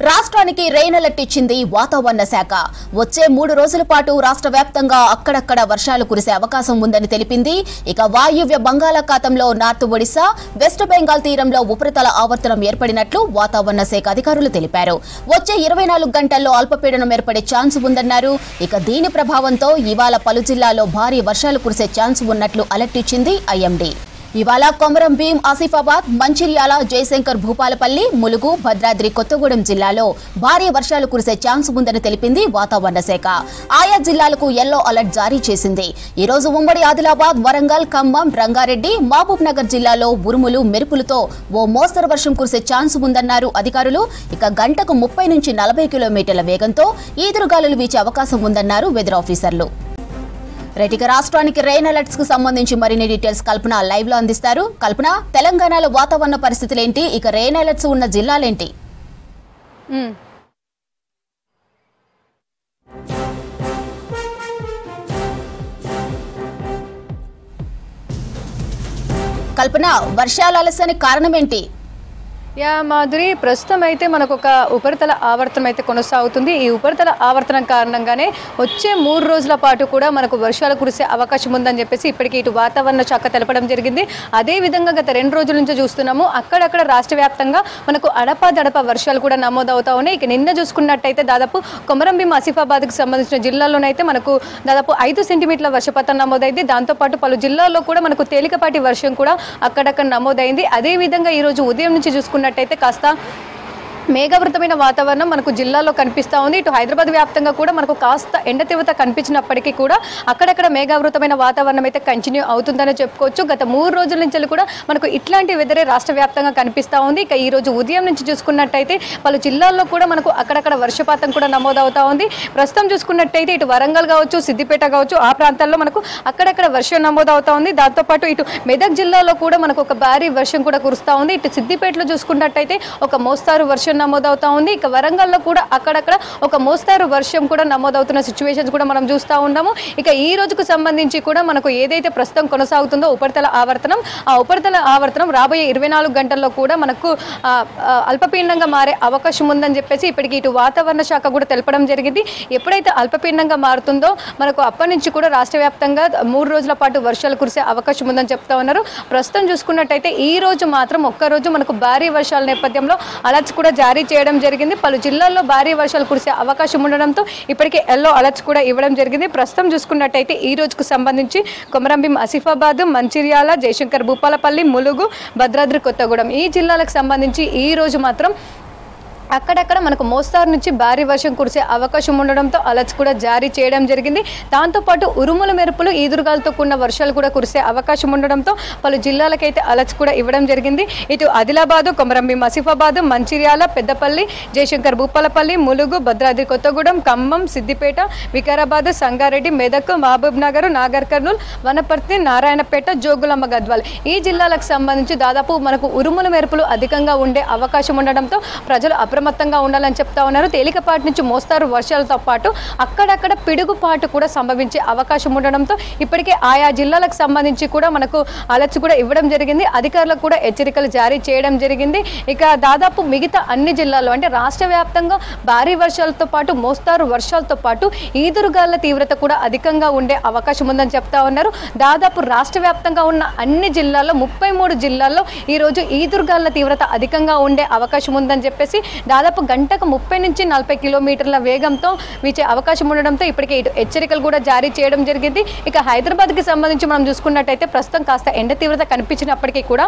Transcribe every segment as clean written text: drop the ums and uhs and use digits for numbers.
రాష్ట్రానికి rain alert ఇచ్చింది వాతావరణ శాఖ. వచ్చే 3 రోజుల పాటు రాష్ట్ర వ్యాప్తంగా అక్కడక్కడ వర్షాలు కురిసే అవకాశం ఉందని తెలిపింది. ఇక వాయువ్య బంగాళాఖాతంలో నార్త్ ఒడిశా, వెస్ట్ బెంగాల్ తీరంలో ఉపరితల ఆవర్తనం ఏర్పడినట్లు వాతావరణ శాఖ అధికారులు తెలిపారు. వచ్చే 24 గంటల్లో అల్పపీడనం ఏర్పడే ఛాన్స్ ఉందన్నారు. ఇక దీని ప్రభావంతో ఇవాళ పలు జిల్లాల్లో భారీ వర్షాలు కురిసే ఛాన్స్ ఉన్నట్లు అలర్ట్ ఇచ్చింది ఐఎండీ. ఇవాళ కొమరం భీం, ఆసిఫాబాద్, మంచిర్యాల, జయశంకర్ భూపాలపల్లి, ములుగు, భద్రాద్రి కొత్తగూడెం జిల్లాలో భారీ వర్షాలు కురిసే ఛాన్స్ ఉందని తెలిపింది వాతావరణ శాఖ. ఆయా జిల్లాలకు యెల్లో అలర్ట్ జారీ చేసింది. ఈ రోజు ఉమ్మడి ఆదిలాబాద్, వరంగల్, ఖమ్మం, రంగారెడ్డి, మహబూబ్ నగర్ జిల్లాలో ఉరుములు, మెరుపులతో ఓ మోస్తరు వర్షం కురిసే ఛాన్స్ ఉందన్నారు అధికారులు. ఇక గంటకు 30 నుంచి 40 కిలోమీటర్ల వేగంతో ఈదురుగాలులు వీచే అవకాశం ఉందన్నారు వెదర్ ఆఫీసర్లు. రైట్, రాష్ట్రానికి రెయిన్ అలర్ట్స్ కు సంబంధించి మరిన్ని డీటెయిల్స్ కల్పన లైవ్ లో అందిస్తారు. కల్పన, తెలంగాణలో వాతావరణ పరిస్థితులు ఏంటి? ఇక రెయిన్ అలర్ట్స్ ఉన్న జిల్లాలేంటి? కల్పన, వర్షాల ఆలస్యానికి కారణం ఏంటి? మాధురి, ప్రస్తుతం అయితే మనకు ఒక ఉపరితల ఆవర్తనం అయితే కొనసాగుతుంది. ఈ ఉపరితల ఆవర్తనం కారణంగానే వచ్చే 3 రోజుల పాటు కూడా మనకు వర్షాలు కురిసే అవకాశం ఉందని చెప్పేసి ఇప్పటికీ ఇటు వాతావరణ శాఖ తెలపడం జరిగింది. అదేవిధంగా గత 2 రోజుల నుంచి చూస్తున్నాము, అక్కడక్కడ రాష్ట్ర వ్యాప్తంగా మనకు అడపదడప వర్షాలు కూడా నమోదవుతా ఉన్నాయి. ఇక నిన్న చూసుకున్నట్టయితే దాదాపు కొమరం భీం, ఆసిఫాబాద్కి సంబంధించిన జిల్లాల్లోనైతే మనకు దాదాపు 5 సెంటీమీటర్ల వర్షపాతం నమోదైంది. దాంతోపాటు పలు జిల్లాల్లో కూడా మనకు తేలికపాటి వర్షం కూడా అక్కడక్కడ నమోదైంది. అదేవిధంగా ఈరోజు ఉదయం నుంచి చూసుకున్నట్టయితే కాస్త మేఘావృతమైన వాతావరణం మనకు జిల్లాలో కనిపిస్తూ ఉంది. ఇటు హైదరాబాద్ వ్యాప్తంగా కూడా మనకు కాస్త ఎండ తీవ్రత కనిపించినప్పటికీ కూడా అక్కడక్కడ మేఘావృతమైన వాతావరణం అయితే కంటిన్యూ అవుతుందని చెప్పుకోవచ్చు. గత 3 రోజుల నుంచి కూడా మనకు ఇట్లాంటి వెదరే రాష్ట్ర వ్యాప్తంగా కనిపిస్తూ ఉంది. ఇక ఈ రోజు ఉదయం నుంచి చూసుకున్నట్టయితే పలు జిల్లాల్లో కూడా మనకు అక్కడక్కడ వర్షపాతం కూడా నమోదవుతా ఉంది. ప్రస్తుతం చూసుకున్నట్టయితే ఇటు వరంగల్ కావచ్చు, సిద్దిపేట కావచ్చు, ఆ ప్రాంతాల్లో మనకు అక్కడక్కడ వర్షం నమోదవుతా ఉంది. దాంతోపాటు ఇటు మెదక్ జిల్లాలో కూడా మనకు ఒక భారీ వర్షం కూడా కురుస్తూ ఉంది. ఇటు సిద్దిపేటలో చూసుకున్నట్టయితే ఒక మోస్తారు వర్షం నమోదవుతా ఉంది. ఇక వరంగల్లో కూడా అక్కడక్కడ ఒక మోస్తారు వర్షం కూడా నమోదవుతున్న సిచ్యువేషన్స్ కూడా మనం చూస్తూ ఉన్నాము. ఇక ఈ రోజుకు సంబంధించి కూడా మనకు ఏదైతే ప్రస్తుతం కొనసాగుతుందో ఉపరితల ఆవర్తనం, ఆ ఉపరితల ఆవర్తనం రాబోయే 24 గంటల్లో కూడా మనకు అల్పపీడనంగా మారే అవకాశం ఉందని చెప్పేసి ఇప్పటికీ ఇటు వాతావరణ శాఖ కూడా తెలపడం జరిగింది. ఎప్పుడైతే అల్పపీడనంగా మారుతుందో మనకు అప్పటి నుంచి కూడా రాష్ట్ర వ్యాప్తంగా 3 రోజుల పాటు వర్షాలు కురిసే అవకాశం ఉందని చెప్తా ఉన్నారు. ప్రస్తుతం చూసుకున్నట్టయితే ఈ రోజు మాత్రం ఒక్కరోజు మనకు భారీ వర్షాల నేపథ్యంలో అలర్ట్స్ కూడా జారీ చేయడం జరిగింది. పలు జిల్లాల్లో భారీ వర్షాలు కురిసే అవకాశం ఉండడంతో ఇప్పటికే ఎల్లో అలర్ట్స్ కూడా ఇవ్వడం జరిగింది. ప్రస్తుతం చూసుకున్నట్టయితే ఈ రోజుకు సంబంధించి కొమరం భీం, ఆసిఫాబాద్, మంచిర్యాల, జయశంకర్ భూపాలపల్లి, ములుగు, భద్రాద్రి కొత్తగూడెం ఈ జిల్లాలకు సంబంధించి ఈ రోజు మాత్రం అక్కడక్కడ మనకు మోస్తారు నుంచి భారీ వర్షం కురిసే అవకాశం ఉండడంతో అలర్ట్స్ కూడా జారీ చేయడం జరిగింది. దాంతోపాటు ఉరుముల మెరుపులు, ఈదురుగాలతో కూడిన వర్షాలు కూడా కురిసే అవకాశం ఉండడంతో పలు జిల్లాలకైతే అలర్ట్స్ కూడా ఇవ్వడం జరిగింది. ఇటు ఆదిలాబాదు, కొమరం భీం, ఆసిఫాబాద్, మంచిర్యాల, పెద్దపల్లి, జయశంకర్ భూపాలపల్లి, ములుగు, భద్రాద్రి కొత్తగూడెం, ఖమ్మం, సిద్దిపేట, వికారాబాద్, సంగారెడ్డి, మెదక్, మహబూబ్ నగర్, నాగర్ కర్నూల్, వనపర్తి, నారాయణపేట, జోగులాంబ గద్వాల్ ఈ జిల్లాలకు సంబంధించి దాదాపు మనకు ఉరుముల మెరుపులు అధికంగా ఉండే అవకాశం ఉండడంతో ప్రజలు అప్రమత్తంగా ఉండాలని చెప్తా ఉన్నారు. తేలికపాటి నుంచి మోస్తారు వర్షాలతో పాటు అక్కడక్కడ పిడుగుపాటు కూడా సంభవించే అవకాశం ఉండడంతో ఇప్పటికే ఆయా జిల్లాలకు సంబంధించి కూడా మనకు అలర్ట్స్ కూడా ఇవ్వడం జరిగింది. అధికారులకు కూడా హెచ్చరికలు జారీ చేయడం జరిగింది. ఇక దాదాపు మిగతా అన్ని జిల్లాల్లో అంటే రాష్ట్ర వ్యాప్తంగా భారీ వర్షాలతో పాటు మోస్తారు వర్షాలతో పాటు ఈదురుగాళ్ల తీవ్రత కూడా అధికంగా ఉండే అవకాశం ఉందని చెప్తా ఉన్నారు. దాదాపు రాష్ట్ర వ్యాప్తంగా ఉన్న అన్ని జిల్లాల్లో 33 జిల్లాల్లో ఈరోజు ఈదురుగాళ్ల తీవ్రత అధికంగా ఉండే అవకాశం ఉందని చెప్పేసి దాదాపు గంటకు 30 నుంచి 40 కిలోమీటర్ల వేగంతో వీచే అవకాశం ఉండడంతో ఇప్పటికే ఇటు హెచ్చరికలు కూడా జారీ చేయడం జరిగింది. ఇక హైదరాబాద్కి సంబంధించి మనం చూసుకున్నట్టయితే ప్రస్తుతం కాస్త ఎండ తీవ్రత కనిపించినప్పటికీ కూడా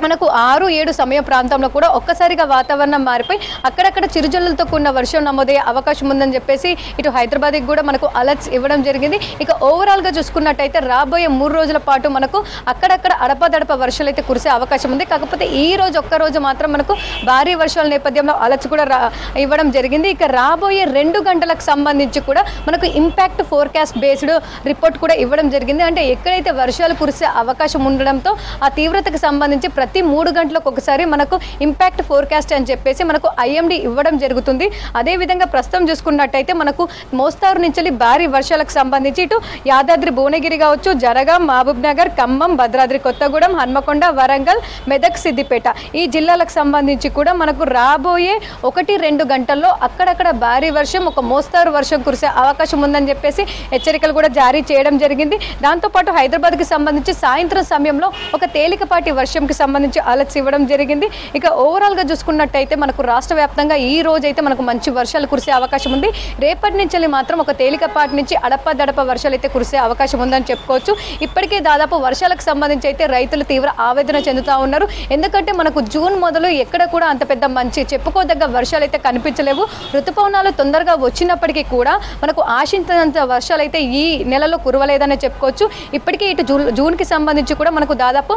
మనకు 6-7 సమయ ప్రాంతంలో కూడా ఒక్కసారిగా వాతావరణం మారిపోయి అక్కడక్కడ చిరుజల్లులతో కూడిన వర్షం నమోదయ్యే అవకాశం ఉందని చెప్పేసి ఇటు హైదరాబాద్కి కూడా మనకు అలర్ట్స్ ఇవ్వడం జరిగింది. ఇక ఓవరాల్గా చూసుకున్నట్టయితే రాబోయే 3 రోజుల పాటు మనకు అక్కడక్కడ అడపదడప వర్షాలు అయితే కురిసే అవకాశం ఉంది. కాకపోతే ఈ రోజు ఒక్కరోజు మాత్రం మనకు భారీ వర్షాల నేపథ్యంలో అలర్ట్స్ కూడా ఇవ్వడం జరిగింది. ఇక రాబోయే 2 గంటలకు సంబంధించి కూడా మనకు ఇంపాక్ట్ ఫోర్కాస్ట్ బేస్డ్ రిపోర్ట్ కూడా ఇవ్వడం జరిగింది. అంటే ఎక్కడైతే వర్షాలు కురిసే అవకాశం ఉండడంతో ఆ తీవ్రతకు సంబంధించి ప్రతి 3 గంటలకు ఒకసారి మనకు ఇంపాక్ట్ ఫోర్కాస్ట్ అని చెప్పేసి మనకు ఐఎండీ ఇవ్వడం జరుగుతుంది. అదేవిధంగా ప్రస్తుతం చూసుకున్నట్టయితే మనకు మోస్తారు నుంచి భారీ వర్షాలకు సంబంధించి ఇటు యాదాద్రి భువనగిరి కావచ్చు, జనగాం, మహబూబ్ నగర్, ఖమ్మం, భద్రాద్రి కొత్తగూడెం, హన్మకొండ, వరంగల్, మెదక్, సిద్దిపేట ఈ జిల్లాలకు సంబంధించి కూడా మనకు రాబోయే 1-2 గంటల్లో అక్కడక్కడ భారీ వర్షం, ఒక మోస్తారు వర్షం కురిసే అవకాశం ఉందని చెప్పేసి హెచ్చరికలు కూడా జారీ చేయడం జరిగింది. దాంతోపాటు హైదరాబాద్కి సంబంధించి సాయంత్రం సమయంలో ఒక తేలికపాటి వర్షంకి సంబంధించి అలర్ట్స్ ఇవ్వడం జరిగింది. ఇక ఓవరాల్గా చూసుకున్నట్టయితే మనకు రాష్ట్ర వ్యాప్తంగా ఈ రోజు అయితే మనకు మంచి వర్షాలు కురిసే అవకాశం ఉంది. రేపటి నుంచి మాత్రం ఒక తేలికపాటి నుంచి అడపదడప వర్షాలు అయితే కురిసే అవకాశం ఉందని చెప్పుకోవచ్చు. ఇప్పటికే దాదాపు వర్షాలకు సంబంధించి అయితే రైతులు తీవ్ర ఆవేదన చెందుతూ ఉన్నారు. ఎందుకంటే మనకు జూన్ మొదలు ఎక్కడ కూడా అంత పెద్ద మంచి చెప్పుకోదగ్గ వర్షాలు అయితే కనిపించలేవు. ఋతుపవనాలు తొందరగా వచ్చినప్పటికీ కూడా మనకు ఆశించినంత వర్షాలు అయితే ఈ నెలలో కురవలేదని చెప్పుకోవచ్చు. ఇప్పటికే ఇటు జూన్కి సంబంధించి కూడా మనకు దాదాపు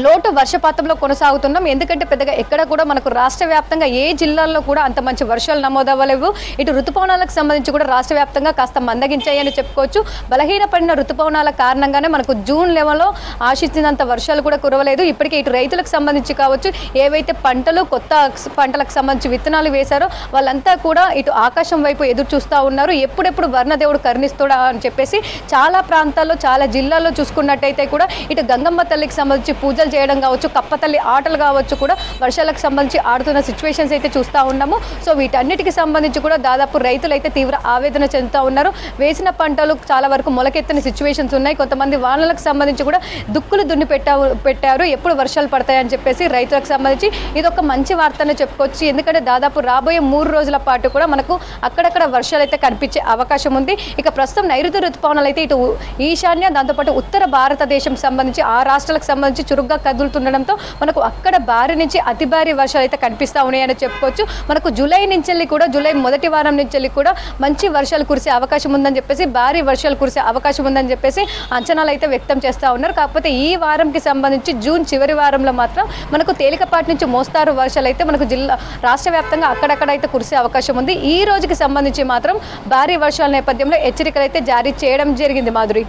లోటు వర్షపాతంలో కొనసాగుతున్నాం. ఎందుకంటే పెద్దగా ఎక్కడ కూడా మనకు రాష్ట్ర వ్యాప్తంగా ఏ జిల్లాల్లో కూడా అంత మంచి వర్షాలు నమోదవ్వలేవు. ఇటు ఋతుపవనాలకు సంబంధించి కూడా రాష్ట్ర వ్యాప్తంగా కాస్త మందగించాయని చెప్పుకోవచ్చు. బలహీనపడిన ఋతుపవనాల కారణంగానే మనకు జూన్ లెవెల్లో ఆశించినంత వర్షాలు కూడా కురవలేదు. ఇప్పటికే ఇటు రైతులకు సంబంధించి కావచ్చు, ఏవైతే పంటలు కొత్త పంటలకు సంబంధించి విత్తనాలు వేశారో వాళ్ళంతా కూడా ఇటు ఆకాశం వైపు ఎదురు చూస్తూ ఉన్నారు. ఎప్పుడెప్పుడు వర్ణదేవుడు కరుణిస్తాడా అని చెప్పేసి చాలా ప్రాంతాల్లో, చాలా జిల్లాల్లో చూసుకున్నట్టయితే కూడా ఇటు గంగమ్మ తల్లికి సంబంధించి పూజ చేయడం కావచ్చు, కప్పతల్లి ఆటలు కావచ్చు కూడా వర్షాలకు సంబంధించి ఆడుతున్న సిచ్యువేషన్స్ అయితే చూస్తూ ఉన్నాము. సో వీటన్నిటికి సంబంధించి కూడా దాదాపు రైతులు అయితే తీవ్ర ఆవేదన చెందుతూ ఉన్నారు. వేసిన పంటలు చాలా వరకు మొలకెత్తని సిచ్యువేషన్స్ ఉన్నాయి. కొంతమంది వానలకు సంబంధించి కూడా దుక్కులు దున్ని పెట్టారు ఎప్పుడు వర్షాలు పడతాయని చెప్పేసి. రైతులకు సంబంధించి ఇది ఒక మంచి వార్తనే చెప్పుకోవచ్చు. ఎందుకంటే దాదాపు రాబోయే 3 రోజుల పాటు కూడా మనకు అక్కడక్కడ వర్షాలు అయితే కనిపించే అవకాశం ఉంది. ఇక ప్రస్తుతం నైరుతి ఋతుపవనాలు అయితే ఇటు ఈశాన్య, దాంతోపాటు ఉత్తర భారతదేశం సంబంధించి ఆ రాష్ట్రాలకు సంబంధించి చురుగ్గా కదులుతుండడంతో మనకు అక్కడ భారీ నుంచి అతి భారీ వర్షాలు అయితే కనిపిస్తూ ఉన్నాయని చెప్పుకోవచ్చు. మనకు జూలై నుంచి కూడా, జూలై మొదటి వారం నుంచి కూడా మంచి వర్షాలు కురిసే అవకాశం ఉందని చెప్పేసి, భారీ వర్షాలు కురిసే అవకాశం ఉందని చెప్పేసి అంచనాలు అయితే వ్యక్తం చేస్తూ ఉన్నారు. కాకపోతే ఈ వారంకి సంబంధించి జూన్ చివరి వారంలో మాత్రం మనకు తేలికపాటి నుంచి మోస్తారు వర్షాలు అయితే మనకు రాష్ట్ర వ్యాప్తంగా అక్కడక్కడ అయితే కురిసే అవకాశం ఉంది. ఈ రోజుకి సంబంధించి మాత్రం భారీ వర్షాల నేపథ్యంలో హెచ్చరికలు అయితే జారీ చేయడం జరిగింది. మాధురి.